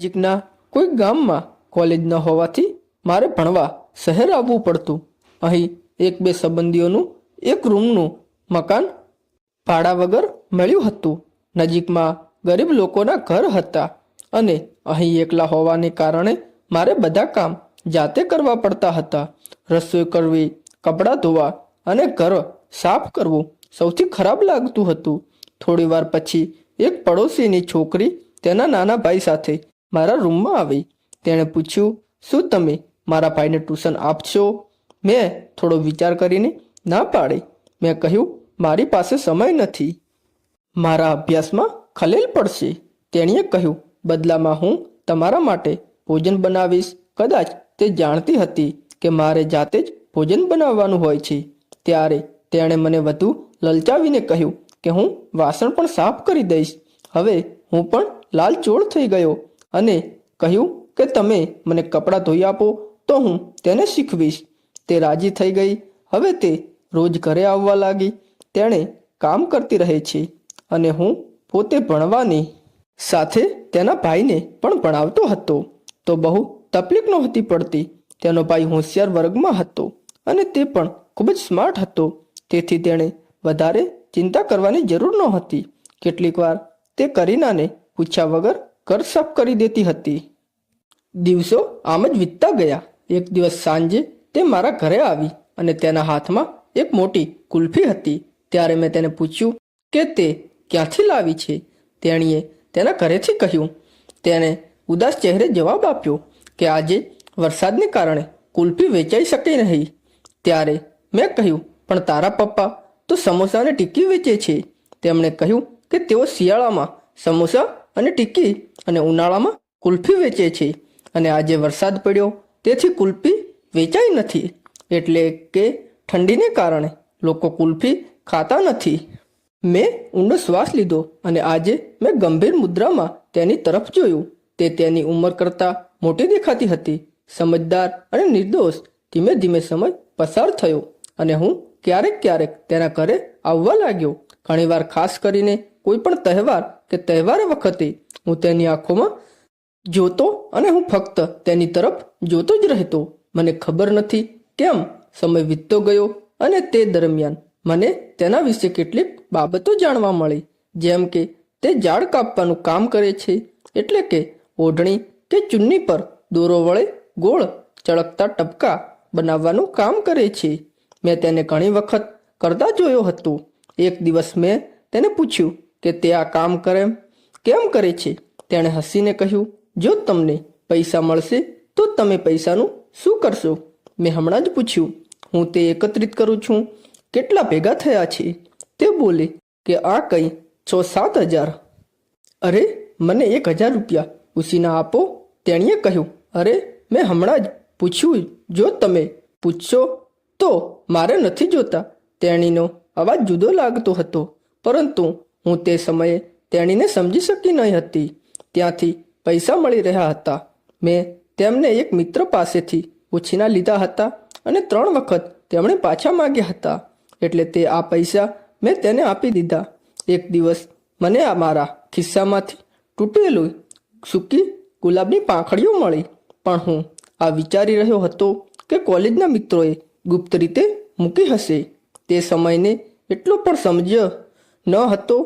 નજીકના કોઈ ગામમાં કોલેજ ન હોવાથી મારે ભણવા શહેર આવવું પડતું. અહીં એક બે સંબંધીઓનું એક રૂમનું મકાન ભાડા વગર મળ્યું હતું. નજીકમાં ગરીબ લોકોના ઘર હતા અને અહીં એકલા હોવાને કારણે મારે બધા કામ જાતે કરવા પડતા હતા. રસોઈ કરવી, કપડાં ધોવા અને ઘર સાફ કરવું સૌથી ખરાબ લાગતું હતું. થોડી વાર પછી એક પડોશીની છોકરી તેના નાના ભાઈ સાથે મારા રૂમમાં આવી. તેણે પૂછ્યું, શું તમે મારા ભાઈને ટ્યુશન આપશો? મેં થોડો વિચાર કરીને ના પાડી. મેં કહ્યું, મારી પાસે સમય નથી, મારા અભ્યાસમાં ખલેલ પડશે. તેણીએ કહ્યું, બદલામાં હું તમારા માટે ભોજન બનાવીશ. કદાચ તે જાણતી હતી કે મારે જાતે જ ભોજન બનાવવાનું હોય છે. ત્યારે તેણે મને વધુ લલચાવીને કહ્યું કે હું વાસણ પણ સાફ કરી દઈશ. હવે હું પણ લાલચોળ થઈ ગયો અને કહ્યું કે તમે મને કપડાં ધોઈ આપો તો હું તેને શીખવીશ. તે રાજી થઈ ગઈ. હવે તે રોજ ઘરે આવવા લાગી. તેણે કામ કરતી રહે છે અને હું પોતે ભણવાની સાથે તેના ભાઈને પણ ભણાવતો હતો. તો બહુ તકલીફ નહોતી પડતી. તેનો ભાઈ હોશિયાર વર્ગમાં હતો અને તે પણ ખૂબ જ સ્માર્ટ હતો. તેથી તેણે વધારે ચિંતા કરવાની જરૂર નહોતી. કેટલીક વાર તે કરીનાને પૂછ્યા વગર ઘર સાફ કરી દેતી હતી. દિવસો આમ જ વીતતા ગયા. એક દિવસ સાંજે તે મારા ઘરે આવી અને તેના હાથમાં એક મોટી કુલ્ફી હતી. ત્યારે મેં તેને પૂછ્યું કે તે ક્યાંથી લાવી છે. તેણીએ તેના ઘરેથી કહ્યું. તેણે ઉદાસ ચહેરે જવાબ આપ્યો કે આજે વરસાદને કારણે કુલ્ફી વેચાઈ શકે નહીં. ત્યારે મેં કહ્યું, પણ તારા પપ્પા તો સમોસા અને ટિક્કી વેચે છે. તેમણે કહ્યું કે તેઓ શિયાળામાં સમોસા અને ટિક્કી અને ઉનાળામાં કુલ્ફી વેચે છે અને આજે વરસાદ પડ્યો તેથી કુલ્ફી વેચાઈ નથી. એટલે કે ઠંડીને કારણે લોકો કુલ્ફી ખાતા નથી. મેં ઊંડો શ્વાસ લીધો અને આજે મેં ગંભીર મુદ્રામાં તેની તરફ જોયું. તે તેની ઉંમર કરતાં મોટી દેખાતી હતી. સમજદાર અને નિર્દોષ. ધીમે ધીમે સમય પસાર થયો અને હું ક્યારેક ક્યારેક તેના ઘરે આવવા લાગ્યો. ઘણીવાર ખાસ કરીને કોઈ પણ તહેવાર કે તહેવાર વખતે હું તેની આંખોમાં જોતો અને હું ફક્ત તેની તરફ જોતો જ રહેતો. મને ખબર નથી કેમ સમય વીતતો ગયો અને તે દરમિયાન મને તેના વિશે કેટલીક બાબતો જાણવા મળી. જેમ કે તે ઝાડ કાપવાનું કામ કરે છે, એટલે કે ઓઢણી કે ચુન્ની પર દોરો વડે ગોળ ચળકતા ટપકા બનાવવાનું કામ કરે છે. મેં તેને ઘણી વખત કરતા જોયો હતો. એક દિવસ મેં તેને પૂછ્યું કે તે આ કામ કેમ કરે છે. તેણે હસીને કહ્યું, જો તમને પૈસા મળશે તો તમે પૈસાનું શું કરશો? મેં હમણાં જ પૂછ્યું. હું તે એકત્રિત કરું છું. કેટલા ભેગા થયા છે? તે બોલે કે આ કંઈ 6-7 હજાર. અરે, મને 1,000 રૂપિયા ઉછીના આપો. તેણીએ કહ્યું, અરે મેં હમણાં જ પૂછ્યું. જો તમે પૂછશો તો મારે નથી જોતા. તેણીનો અવાજ જુદો લાગતો હતો, પરંતુ હું તે સમયે તેણીને સમજી શકી નહીં હતી. ત્યાંથી પૈસા મળી રહ્યા હતા. મેં તેમને એક મિત્ર પાસેથી ઉછીના લીધા હતા અને 3 વખત તેમણે પાછા માંગ્યા હતા. એટલે તે આ પૈસા મેં તેને આપી દીધા. એક દિવસ મને મારા ખિસ્સામાંથી તૂટેલું સૂકી ગુલાબની પાંખડીઓ મળી. પણ હું આ વિચારી રહ્યો હતો કે કોલેજના મિત્રોએ ગુપ્ત રીતે મૂકી હશે. તે સમયને એટલો પણ સમજ્યો ન હતો.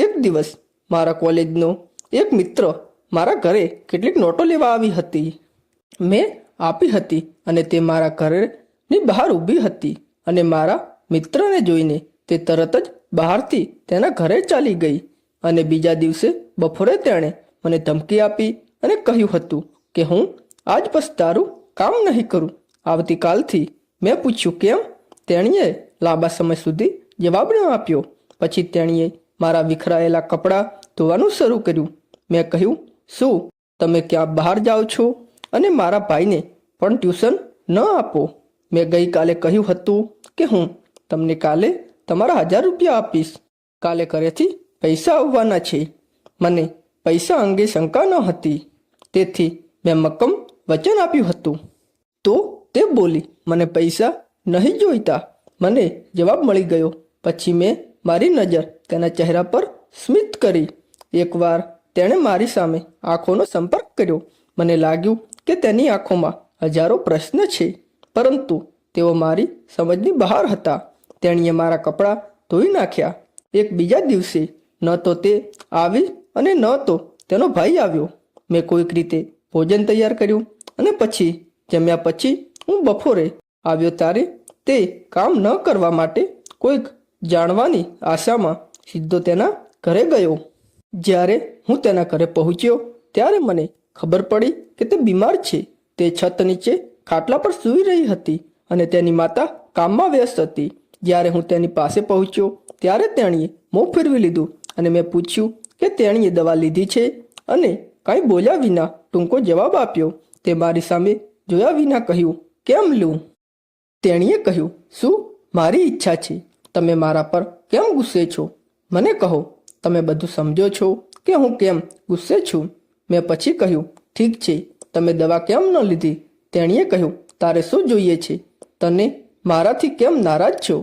એક દિવસ મારા કોલેજનો એક મિત્ર મારા ઘરે કેટલીક નોટો લેવા આવી હતી. મેં આપી હતી અને તે મારા ઘરની બહાર ઊભી હતી અને મારા મિત્રને જોઈને તે તરત જ બહારથી તેના ઘરે ચાલી ગઈ. અને બીજા દિવસે બપોરે તેણે મને ધમકી આપી અને કહ્યું હતું કે હું આજ પછી તારું કામ નહીં કરું આવતીકાલથી. મેં પૂછ્યું કેમ? તેણીએ લાંબા સમય સુધી જવાબ ન આપ્યો. પછી તેણીએ મારા વિખરાયેલા કપડાં ધોવાનું શરૂ કર્યું. મેં કહ્યું, શું તમે ક્યાં બહાર જાઓ છો અને મારા ભાઈને પણ ટ્યુશન ન આપો? મેં ગઈકાલે કહ્યું હતું કે હું તમને કાલે તમારા 1,000 રૂપિયા આપીશ. કાલે ઘરેથી પૈસા આવવાના છે. મને પૈસા અંગે શંકા ન હતી, તેથી મેં મક્કમ વચન આપ્યું હતું. તો તે બોલી, મને પૈસા નહીં જોઈતા. મને જવાબ મળી ગયો. પછી મેં મારી નજર તેના ચહેરા પર સ્મિત કરી. એકવાર તેણે મારી સામે આંખોનો સંપર્ક કર્યો. મને લાગ્યું કે તેની આંખોમાં હજારો પ્રશ્ન છે, પરંતુ તેઓ મારી સમજની બહાર હતા. તેણીએ મારા કપડાં ધોઈ નાખ્યા. એક બીજા દિવસે ન તો તે આવી અને ન તો તેનો ભાઈ આવ્યો. મેં કોઈક રીતે ભોજન તૈયાર કર્યું અને પછી જમ્યા પછી હું બપોરે આવ્યો ત્યારે તે કામ ન કરવા માટે કોઈક જાણવાની આશામાં સીધો તેના ઘરે ગયો. જ્યારે હું તેના ઘરે પહોંચ્યો ત્યારે મને ખબર પડી કે તે બીમાર છે. તે છત નીચે ખાટલા પર સૂઈ રહી હતી અને તેની માતા કામમાં વ્યસ્ત હતી. જ્યારે હું તેની પાસે પહોંચ્યો ત્યારે તેણીએ મોં ફેરવી લીધું અને મેં પૂછ્યું કે તેણીએ દવા લીધી છે અને કાંઈ બોલ્યા વિના ટૂંકો જવાબ આપ્યો. તે મારી સામે જોયા વિના કહ્યું, કેમ લઉં? તેણીએ કહ્યું, શું મારી ઈચ્છા છે? તમે મારા પર કેમ ગુસ્સે છો? મને કહો, તમે બધું સમજો છો કે હું કેમ ગુસ્સે છું? મેં પછી કહ્યું, ઠીક છે, તમે દવા કેમ ન લીધી? તેણીએ કહ્યું, તારે શું જોઈએ છે? તને મારાથી કેમ નારાજ છો?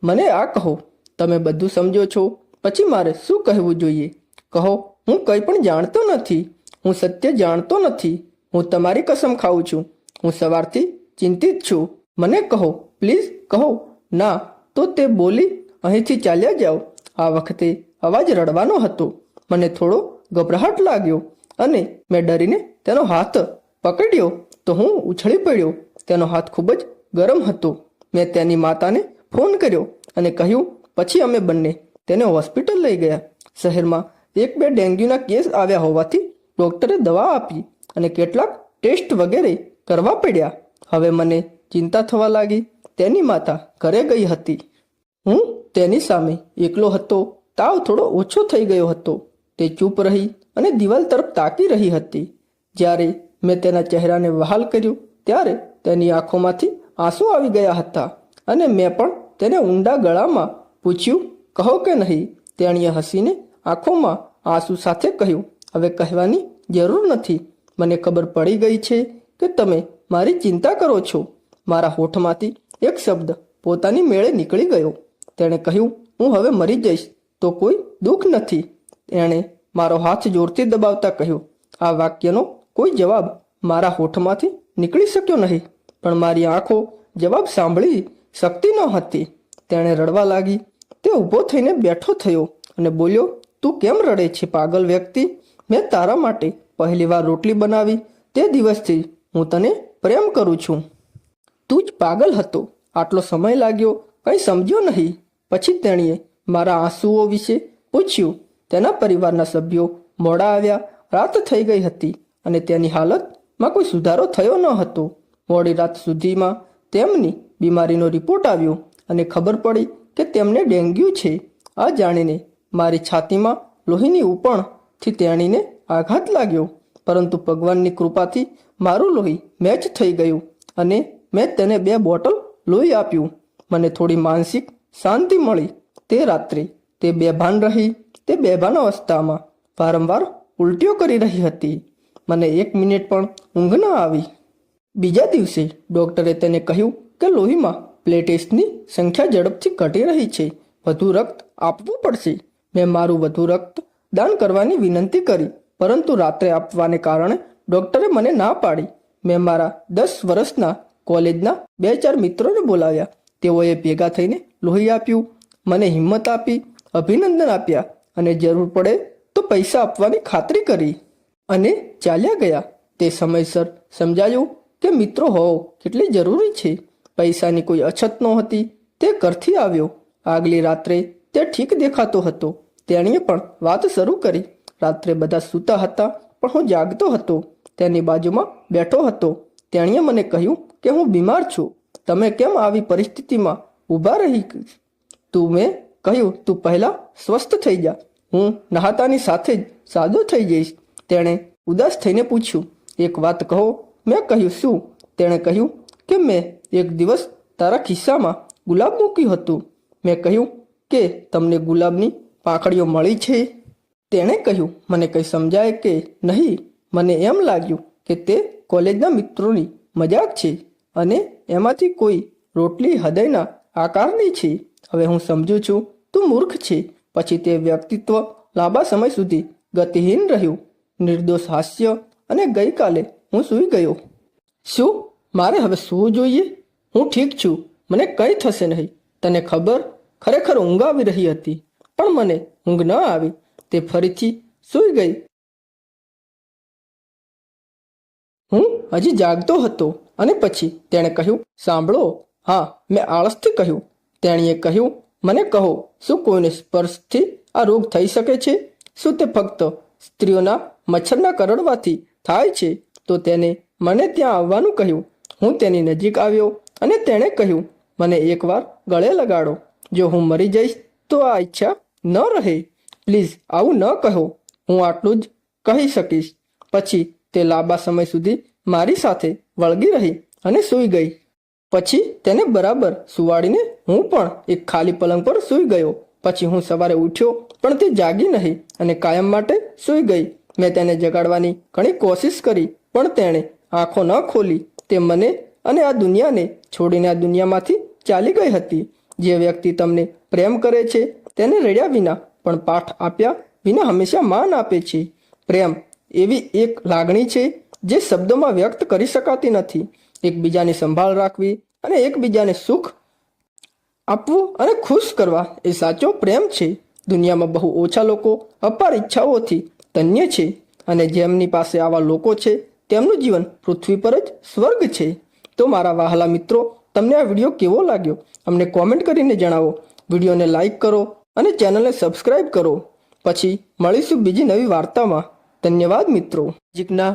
મને આ કહો. તમે બધું સમજો છો પછી મારે શું કહેવું જોઈએ? કહો. હું કંઈ પણ જાણતો નથી. હું સત્ય જાણતો નથી. હું તમારી કસમ ખાઉં છું. હું સવારથી ચિંતિત છું. મને કહો, પ્લીઝ કહો. ના તો તે બોલી અહીંથી ચાલ્યા જાઓ. આ વખતે અવાજ રડવાનો હતો. મને થોડો ગભરાટ લાગ્યો અને મેં ડરીને તેનો હાથ પકડ્યો તો હું ઉછળી પડ્યો. તેનો હાથ ખૂબ જ ગરમ હતો. મેં તેની માતાને ફોન કર્યો અને કહ્યું. પછી અમે બંને તેને હોસ્પિટલ લઈ ગયા. શહેરમાં 1-2 ડેન્ગ્યુના કેસ આવ્યા હોવાથી ડૉક્ટરે દવા આપી અને કેટલાક ટેસ્ટ વગેરે કરવા પડ્યા. હવે મને ચિંતા થવા લાગી. તેની માતા ઘરે ગઈ હતી. હું તેની સામે એકલો હતો. તાવ થોડો ઓછો થઈ ગયો હતો. તે ચૂપ રહી અને દિવાલ તરફ તાકી રહી હતી. જ્યારે મેં તેના ચહેરાને વહાલ કર્યું ત્યારે તેની આંખોમાંથી આંસુ આવી ગયા હતા અને મેં પણ તેને ઊંડા ગળામાં પૂછ્યું, કહો કે નહીં? તેણીએ હસીને આંખોમાં આંસુ સાથે કહ્યું, હવે કહેવાની જરૂર નથી. મને ખબર પડી ગઈ છે કે તમે મારી ચિંતા કરો છો. મારા હોઠમાંથી એક શબ્દ પોતાની મેળે નીકળી ગયો. તેણે કહ્યું, હું હવે મરી જઈશ તો કોઈ દુઃખ નથી. એણે મારો હાથ જોરથી દબાવતા કહ્યું. આ વાક્યનો કોઈ જવાબ મારા હોઠમાંથી નીકળી શક્યો નહીં, પણ મારી આંખો જવાબ સાંભળી શકતી ન હતી. તેણે રડવા લાગી. તે ઊભો થઈને બેઠો થયો અને બોલ્યો, તું કેમ રડે છે પાગલ વ્યક્તિ? મેં તારા માટે પહેલીવાર રોટલી બનાવી. તે દિવસથી હું તને પ્રેમ કરું છું. તું જ પાગલ હતો. આટલો સમય લાગ્યો, કંઈ સમજ્યો નહીં. પછી તેણીએ મારા આંસુઓ વિશે પૂછ્યું. તેના પરિવારના સભ્યો મોડા આવ્યા. રાત થઈ ગઈ હતી અને તેની હાલતમાં કોઈ સુધારો થયો ન હતો. મોડી રાત સુધીમાં તેમની બીમારીનો રિપોર્ટ આવ્યો અને ખબર પડી કે તેમને ડેન્ગ્યુ છે. આ જાણીને મારી છાતીમાં લોહીની ઉપણથી તેણીને આઘાત લાગ્યો, પરંતુ ભગવાનની કૃપાથી મારું લોહી મેચ થઈ ગયું અને મેં તેને 2 બોટલ લોહી આપ્યું. મને થોડી માનસિક શાંતિ મળી. તે રાત્રે તે બેભાન રહી. તે બેભાન અવસ્થામાં વારંવાર ઉલટીઓ કરી રહી હતી. મને 1 મિનિટ પણ ઊંઘ ન આવી. બીજા દિવસે ડૉક્ટરે તેને કહ્યું કે લોહીમાં પ્લેટેટ્સની સંખ્યા ઝડપથી ઘટી રહી છે. વધુ રક્ત આપવું પડશે. મેં મારું વધુ રક્ત દાન કરવાની વિનંતી કરી, પરંતુ રાત્રે આપવાને કારણે ડૉક્ટરે મને ના પાડી. મેં મારા 10 વર્ષના કોલેજના 2-4 મિત્રોને બોલાવ્યા. તેઓએ ભેગા થઈને લોહી આપ્યું, મને હિંમત આપી, અભિનંદન આપ્યા અને જરૂર પડે તો પૈસા આપવાની ખાતરી કરી અને ચાલ્યા ગયા. તે સમયસર સમજાયું કે મિત્રો હોવો કેટલી જરૂરી છે. પૈસાની કોઈ અછત નહોતી. તે ઘરથી આવ્યો. આગલી રાત્રે તે ઠીક દેખાતો હતો. તેણીએ પણ વાત શરૂ કરી. રાત્રે બધા સૂતા હતા પણ હું જાગતો હતો. તેની બાજુમાં બેઠો હતો. તેણીએ મને કહ્યું કે હું બીમાર છું. તમે કેમ આવી પરિસ્થિતિમાં ઊભા રહી? મેં કહ્યું, તું પહેલાં સ્વસ્થ થઈ જા. હું નહાતાની સાથે જ સાજો થઈ જઈશ. તેણે ઉદાસ થઈને પૂછ્યું, એક વાત કહો. મેં કહ્યું, શું? તેણે કહ્યું કે મેં એક દિવસ તારા ખિસ્સામાં ગુલાબ મૂક્યું હતું. મેં કહ્યું કે તમને ગુલાબની પાંખડીઓ મળી છે? તેણે કહ્યું, મને કંઈ સમજાય કે નહીં. મને એમ લાગ્યું કે તે કોલેજના મિત્રોની મજાક છે અને એમાંથી કોઈ રોટલી હૃદયના આકારની છે. હવે હું સમજું છું તું મૂર્ખ છે. પછી તે વ્યક્તિત્વ લાંબા સમય સુધી ગતિહીન રહ્યું. નિર્દોષ હાસ્ય અને ગઈકાલે હું સૂઈ ગયો. શું મારે હવે સૂવું જોઈએ? હું ઠીક છું, મને કંઈ થશે નહીં. તને ખબર, ખરેખર ઊંઘ આવી રહી હતી, પણ મને ઊંઘ ન આવી. તે ફરીથી સૂઈ ગઈ. હું હજી જાગતો હતો અને પછી તેણે કહ્યું, સાંભળો. હા, મેં આળસથી કહ્યું. તેણીએ કહ્યું, મને કહો, શું કોઈને સ્પર્શથી આ રોગ થઈ શકે છે? શું તે ફક્ત સ્ત્રીઓના મચ્છરના કરડવાથી થાય છે? તો તેને મને ત્યાં આવવાનું કહ્યું. હું તેની નજીક આવ્યો અને તેણે કહ્યું, મને એકવાર ગળે લગાડો. જો હું મરી જઈશ તો આ ઈચ્છા ન રહે. પ્લીઝ આવું ન કહો. હું આટલું જ કહી શકીશ. પછી તે લાંબા સમય સુધી મારી સાથે વળગી રહી અને સૂઈ ગઈ. પછી તેને બરાબર સુવાડીને હું પણ એક ખાલી પલંગ પર સૂઈ ગયો. પછી હું સવારે ઉઠ્યો પણ તે જાગી નહીં અને કાયમ માટે સૂઈ ગઈ. મેં તેને જગાડવાની ઘણી કોશિશ કરી પણ તેણે આંખો ન ખોલી. તે મને અને આ દુનિયાને છોડીને આ દુનિયામાંથી ચાલી ગઈ હતી. જે વ્યક્તિ તમને પ્રેમ કરે છે તેને રડ્યા વિના પણ પાઠ આપ્યા વિના હંમેશા માન આપે છે. પ્રેમ એવી એક લાગણી છે જે શબ્દોમાં વ્યક્ત કરી શકાતી નથી. એકબીજાની સંભાળ રાખવી અને એકબીજાને સુખ આપવું અને ખુશ કરવા એ સાચો પ્રેમ છે. દુનિયામાં બહુ ઓછા લોકો અપાર ઈચ્છાઓથી ધન્ય છે અને જેમની પાસે આવા લોકો છે તેમનું જીવન પૃથ્વી પર જ સ્વર્ગ છે. તો મારા વહાલા મિત્રો, તમને આ વિડીયો કેવો લાગ્યો અમને કોમેન્ટ કરીને જણાવો. વિડીયોને લાઈક કરો અને ચેનલને સબસ્ક્રાઈબ કરો. પછી મળીશું બીજી નવી વાર્તામાં. ધન્યવાદ મિત્રો. જીજ્ઞા